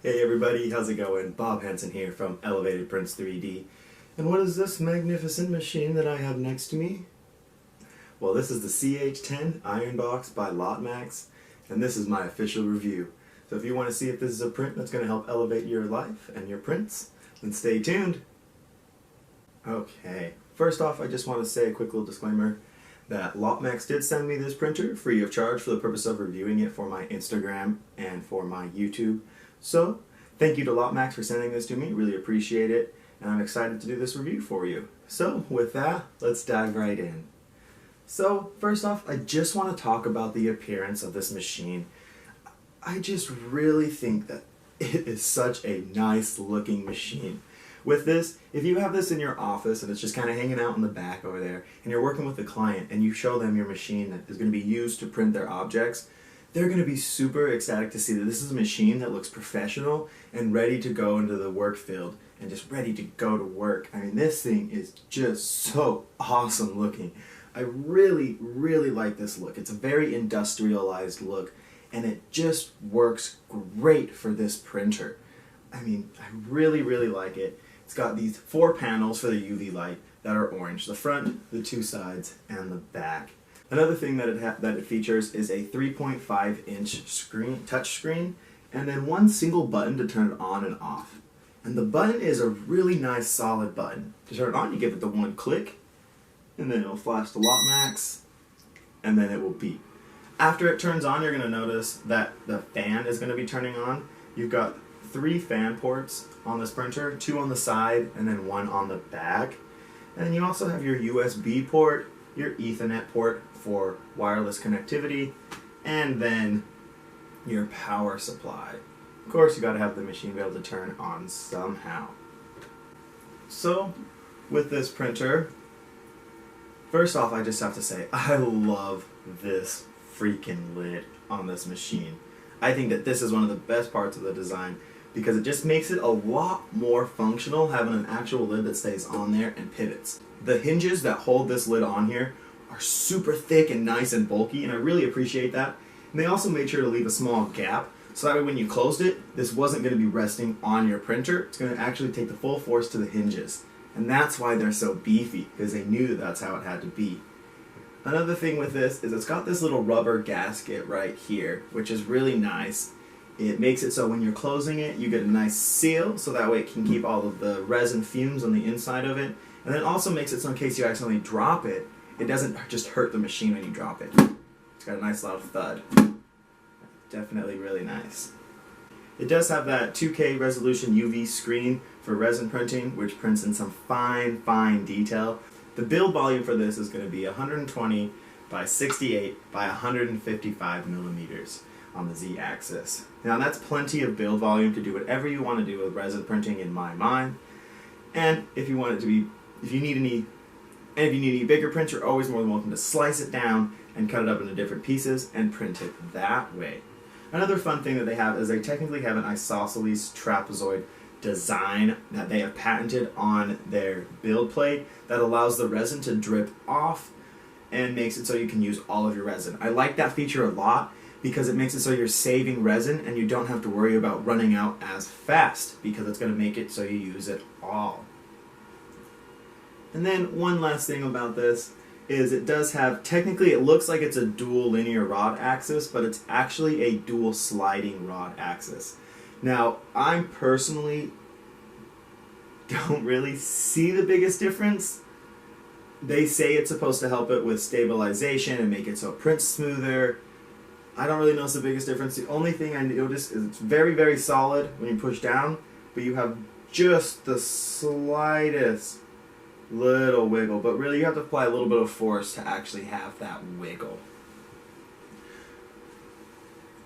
Hey everybody, how's it going? Bob Hansen here from Elevated Prints 3D. And what is this magnificent machine that I have next to me? Well, this is the CH10 Iron Box by Lotmaxx, and this is my official review. So if you want to see if this is a print that's going to help elevate your life and your prints, then stay tuned. Okay, first off, I just want to say a quick little disclaimer that Lotmaxx did send me this printer free of charge for the purpose of reviewing it for my Instagram and for my YouTube. So, thank you to Lotmaxx for sending this to me, really appreciate it, and I'm excited to do this review for you. So, with that, let's dive right in. So, first off, I just want to talk about the appearance of this machine. I just really think that it is such a nice looking machine. With this, if you have this in your office and it's just kind of hanging out in the back over there, and you're working with a client and you show them your machine that is going to be used to print their objects, they're going to be super ecstatic to see that this is a machine that looks professional and ready to go into the work field and just ready to go to work. I mean, this thing is just so awesome looking. I really, really like this look. It's a very industrialized look, and it just works great for this printer. I mean, I really, really like it. It's got these 4 panels for the UV light that are orange: the front, the 2 sides, and the back. Another thing that it features is a 3.5-inch touch screen, and then 1 single button to turn it on and off. And the button is a really nice solid button. To turn it on, you give it the 1 click, and then it'll flash the Lotmaxx, and then it will beep. After it turns on, you're going to notice that the fan is going to be turning on. You've got 3 fan ports on this printer, 2 on the side and then 1 on the back. And then you also have your USB port, your Ethernet port for wireless connectivity, and then your power supply. Of course, you got to have the machine be able to turn on somehow. So, with this printer, first off, I just have to say, I love this freaking lid on this machine. I think that this is one of the best parts of the design because it just makes it a lot more functional having an actual lid that stays on there and pivots. The hinges that hold this lid on here are super thick and nice and bulky, and I really appreciate that. And they also made sure to leave a small gap so that way when you closed it, this wasn't going to be resting on your printer. It's going to actually take the full force to the hinges. And that's why they're so beefy, because they knew that that's how it had to be. Another thing with this is it's got this little rubber gasket right here, which is really nice. It makes it so when you're closing it, you get a nice seal, so that way it can keep all of the resin fumes on the inside of it. And then it also makes it so in case you accidentally drop it, it doesn't just hurt the machine when you drop it. It's got a nice loud thud. Definitely really nice. It does have that 2K resolution UV screen for resin printing, which prints in some fine, fine detail. The build volume for this is going to be 120 by 68 by 155 millimeters on the Z-axis. Now that's plenty of build volume to do whatever you want to do with resin printing in my mind. And if you want it to be, if you need any bigger prints, you're always more than welcome to slice it down and cut it up into different pieces and print it that way. Another fun thing that they have is they technically have an isosceles trapezoid design that they have patented on their build plate that allows the resin to drip off and makes it so you can use all of your resin. I like that feature a lot because it makes it so you're saving resin and you don't have to worry about running out as fast because it's going to make it so you use it all. And then one last thing about this is it does have, technically it looks like it's a dual linear rod axis, but it's actually a dual sliding rod axis. Now, I personally don't really see the biggest difference. They say it's supposed to help it with stabilization and make it so it prints smoother. I don't really notice the biggest difference. The only thing I notice is it's very, very solid when you push down, but you have just the slightest little wiggle. But really, you have to apply a little bit of force to actually have that wiggle.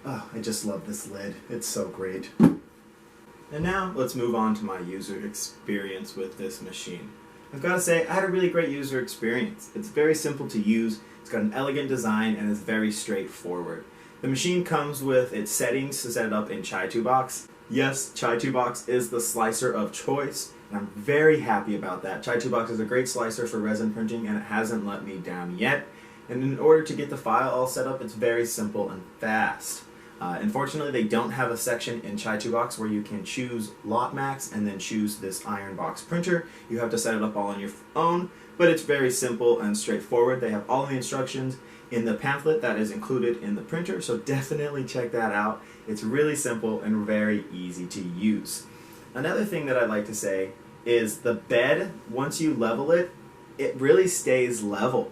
Oh, I just love this lid. It's so great. And now, let's move on to my user experience with this machine. I've got to say, I had a really great user experience. It's very simple to use, it's got an elegant design, and it's very straightforward. The machine comes with its settings to set it up in Chai2Box. Yes, Chai2Box is the slicer of choice, and I'm very happy about that. Chai2Box is a great slicer for resin printing, and it hasn't let me down yet. And in order to get the file all set up, it's very simple and fast. Unfortunately, they don't have a section in Chai2Box where you can choose Lotmaxx and then choose this iron box printer. You have to set it up all on your own, but it's very simple and straightforward. They have all the instructions in the pamphlet that is included in the printer, so definitely check that out. It's really simple and very easy to use. Another thing that I'd like to say is the bed, once you level it, it really stays level.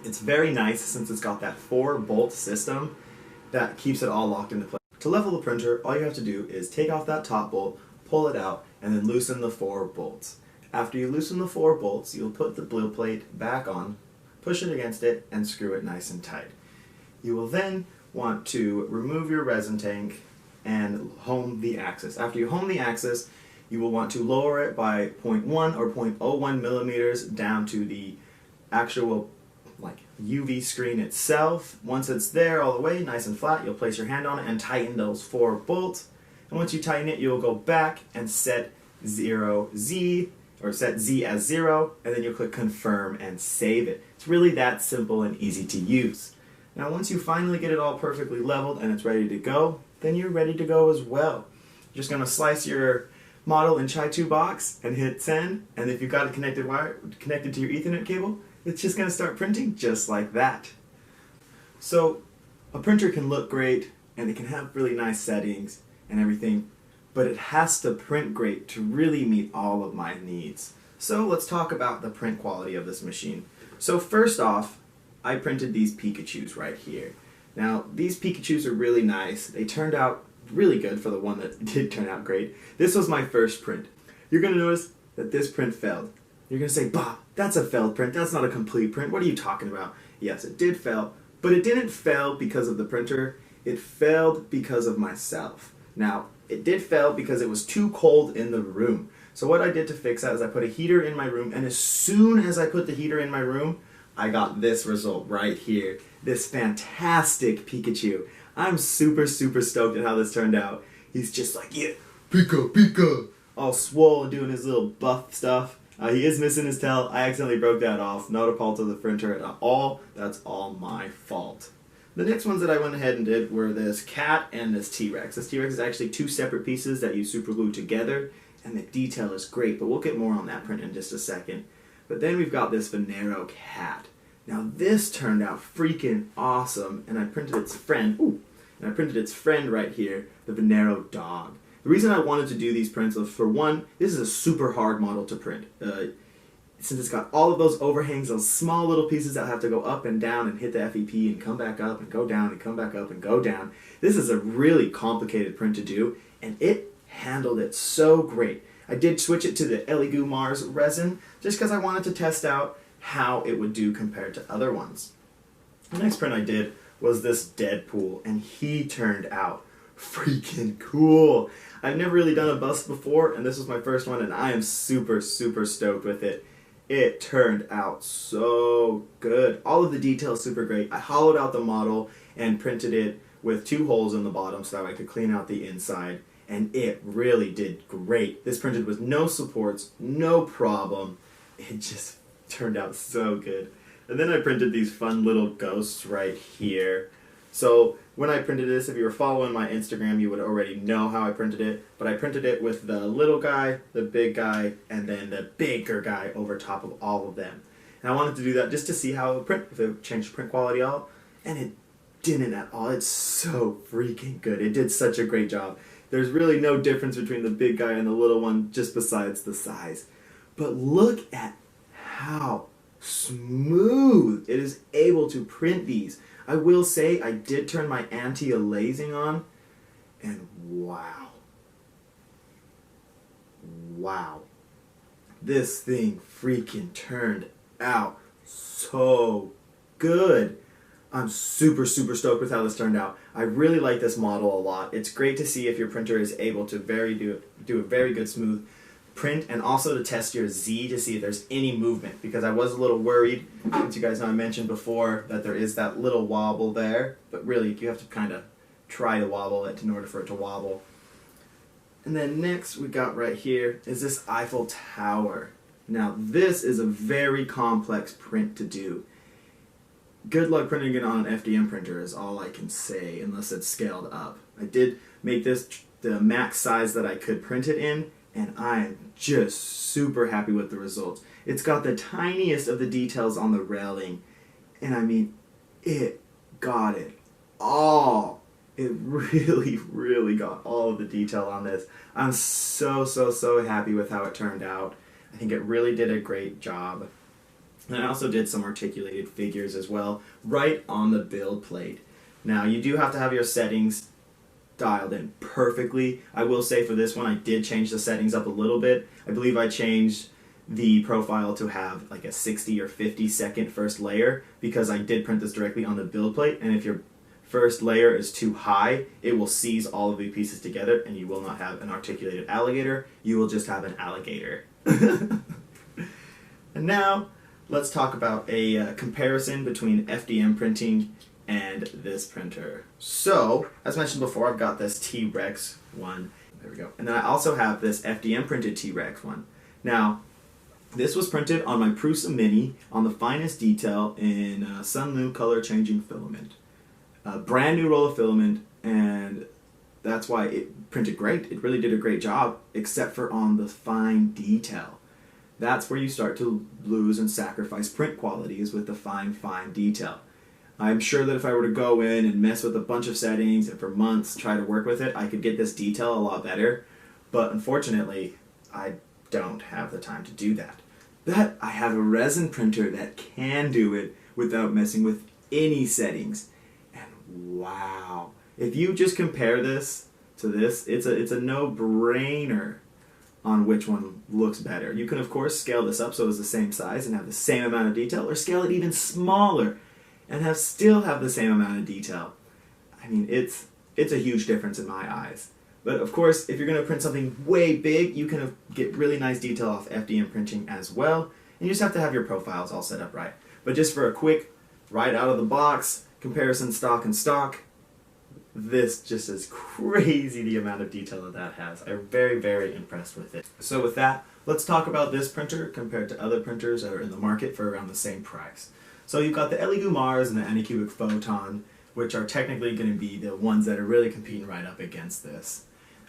It's very nice since it's got that 4-bolt system that keeps it all locked into place. To level the printer, all you have to do is take off that top bolt, pull it out, and then loosen the 4 bolts. After you loosen the 4 bolts, you'll put the blue plate back on, push it against it, and screw it nice and tight. You will then want to remove your resin tank and hone the axis. After you hone the axis, you will want to lower it by 0.1 or 0.01 millimeters down to the actual UV screen itself. Once it's there all the way, nice and flat, you'll place your hand on it and tighten those 4 bolts. And once you tighten it, you'll go back and set Z as 0, and then you'll click confirm and save it. It's really that simple and easy to use. Now once you finally get it all perfectly leveled and it's ready to go, then you're ready to go as well. You're just going to slice your model in Chai2Box and hit send, and if you've got it connected to your Ethernet cable, it's just going to start printing just like that. So a printer can look great and it can have really nice settings and everything, but it has to print great to really meet all of my needs. So let's talk about the print quality of this machine. So first off, I printed these Pikachus right here. Now these Pikachus are really nice. They turned out really good for the one that did turn out great. This was my first print. You're going to notice that this print failed. You're going to say, bah, that's a failed print. That's not a complete print. What are you talking about? Yes, it did fail, but it didn't fail because of the printer. It failed because of myself. Now, it did fail because it was too cold in the room. So what I did to fix that is I put a heater in my room, and as soon as I put the heater in my room, I got this result right here. This fantastic Pikachu. I'm super, super stoked at how this turned out. He's just like, yeah, Pika, Pika, all swole and doing his little buff stuff. He is missing his tail. I accidentally broke that off. Not a fault of the printer at all. That's all my fault. The next ones that I went ahead and did were this cat and this T-Rex. This T-Rex is actually 2 separate pieces that you super glue together, and the detail is great, but we'll get more on that print in just a second. But then we've got this Venero cat. Now this turned out freaking awesome, and I printed its friend. And I printed its friend right here, the Venero dog. The reason I wanted to do these prints was, for one, this is a super hard model to print. Since it's got all of those overhangs, those small little pieces that have to go up and down and hit the FEP and come back up and go down and come back up and go down. This is a really complicated print to do, and it handled it so great. I did switch it to the Elegoo Mars resin just because I wanted to test out how it would do compared to other ones. The next print I did was this Deadpool, and he turned out freaking cool. I've never really done a bust before, and this was my first one, and I am super, super stoked with it. It turned out so good. All of the details super great. I hollowed out the model and printed it with 2 holes in the bottom so that I could clean out the inside, and it really did great. This printed with no supports, no problem. It just turned out so good. And then I printed these fun little ghosts right here. So when I printed this, if you were following my Instagram, you would already know how I printed it. But I printed it with the little guy, the big guy, and then the bigger guy over top of all of them. And I wanted to do that just to see how it would print, if it would change the print quality at all. And it didn't at all. It's so freaking good. It did such a great job. There's really no difference between the big guy and the little one, just besides the size. But look at how smooth it is able to print these. I will say I did turn my anti-aliasing on, and wow. Wow. This thing freaking turned out so good. I'm super, super stoked with how this turned out. I really like this model a lot. It's great to see if your printer is able to do a very good smooth print, and also to test your Z to see if there's any movement, because I was a little worried, since you guys know I mentioned before that there is that little wobble there, but really you have to kind of try to wobble it in order for it to wobble. And then next we got right here is this Eiffel Tower. Now this is a very complex print to do. good luck printing it on an FDM printer is all I can say, unless it's scaled up. I did make this the max size that I could print it in, and I am just super happy with the results. It's got the tiniest of the details on the railing, and I mean, it got it all. It really, really got all of the detail on this. I'm so happy with how it turned out. I think it really did a great job. And I also did some articulated figures as well, right on the build plate. Now, you do have to have your settings dialed in perfectly. I will say for this one, I did change the settings up a little bit. I believe I changed the profile to have like a 60 or 50 second first layer, because I did print this directly on the build plate, and if your first layer is too high, it will seize all of the pieces together and you will not have an articulated alligator, you will just have an alligator. And now, let's talk about a comparison between FDM printing and this printer. So, as mentioned before, I've got this T-Rex one. There we go. And then I also have this FDM printed T-Rex one. Now, this was printed on my Prusa Mini on the finest detail in Sunloom color changing filament. A brand new roll of filament, and that's why it printed great. It really did a great job, except for on the fine detail. That's where you start to lose and sacrifice print quality, is with the fine detail. I'm sure that if I were to go in and mess with a bunch of settings and for months try to work with it, I could get this detail a lot better. But unfortunately, I don't have the time to do that. But I have a resin printer that can do it without messing with any settings. And wow, if you just compare this to this, it's a no-brainer on which one looks better. You can of course scale this up so it's the same size and have the same amount of detail, or scale it even smaller and still have the same amount of detail. I mean, it's a huge difference in my eyes. But of course, if you're going to print something way big, you can get really nice detail off FDM printing as well. And you just have to have your profiles all set up right. But just for a quick, right out of the box comparison, stock and stock, this just is crazy, the amount of detail that has. I'm very impressed with it. So with that, let's talk about this printer compared to other printers that are in the market for around the same price. So you've got the Elegoo Mars and the Anycubic Photon, which are technically going to be the ones that are really competing right up against this.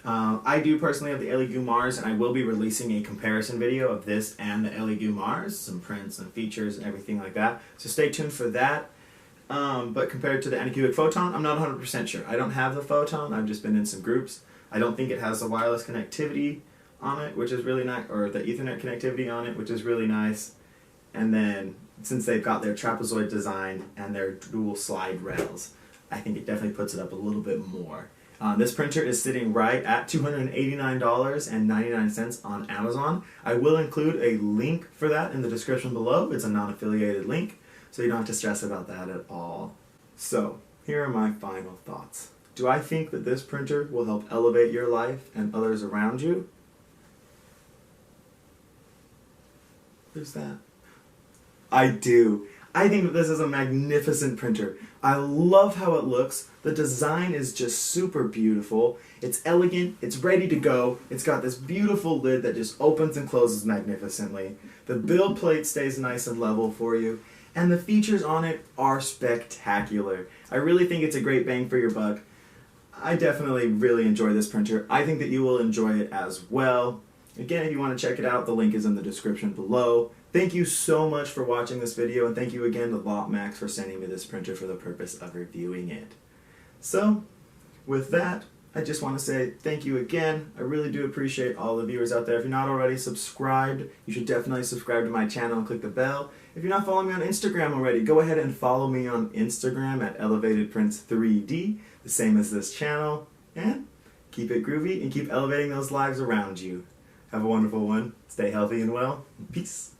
I do personally have the Elegoo Mars, and I will be releasing a comparison video of this and the Elegoo Mars, some prints and features and everything like that. So stay tuned for that. But compared to the Anycubic Photon, I'm not 100% sure. I don't have the Photon, I've just been in some groups. I don't think it has the wireless connectivity on it, which is really nice, or the Ethernet connectivity on it, which is really nice. And then, since they've got their trapezoid design and their dual slide rails, I think it definitely puts it up a little bit more. This printer is sitting right at $289.99 on Amazon. I will include a link for that in the description below. It's a non-affiliated link, so you don't have to stress about that at all. So, here are my final thoughts. Do I think that this printer will help elevate your life and others around you? Who's that? I do. I think that this is a magnificent printer. I love how it looks. The design is just super beautiful. It's elegant, it's ready to go. It's got this beautiful lid that just opens and closes magnificently. The build plate stays nice and level for you. And the features on it are spectacular. I really think it's a great bang for your buck. I definitely really enjoy this printer. I think that you will enjoy it as well. Again, if you want to check it out, the link is in the description below. Thank you so much for watching this video, and thank you again to Lotmaxx for sending me this printer for the purpose of reviewing it. So, with that, I just want to say thank you again. I really do appreciate all the viewers out there. If you're not already subscribed, you should definitely subscribe to my channel and click the bell. If you're not following me on Instagram already, go ahead and follow me on Instagram at ElevatedPrints3D, the same as this channel, and keep it groovy and keep elevating those lives around you. Have a wonderful one. Stay healthy and well. Peace.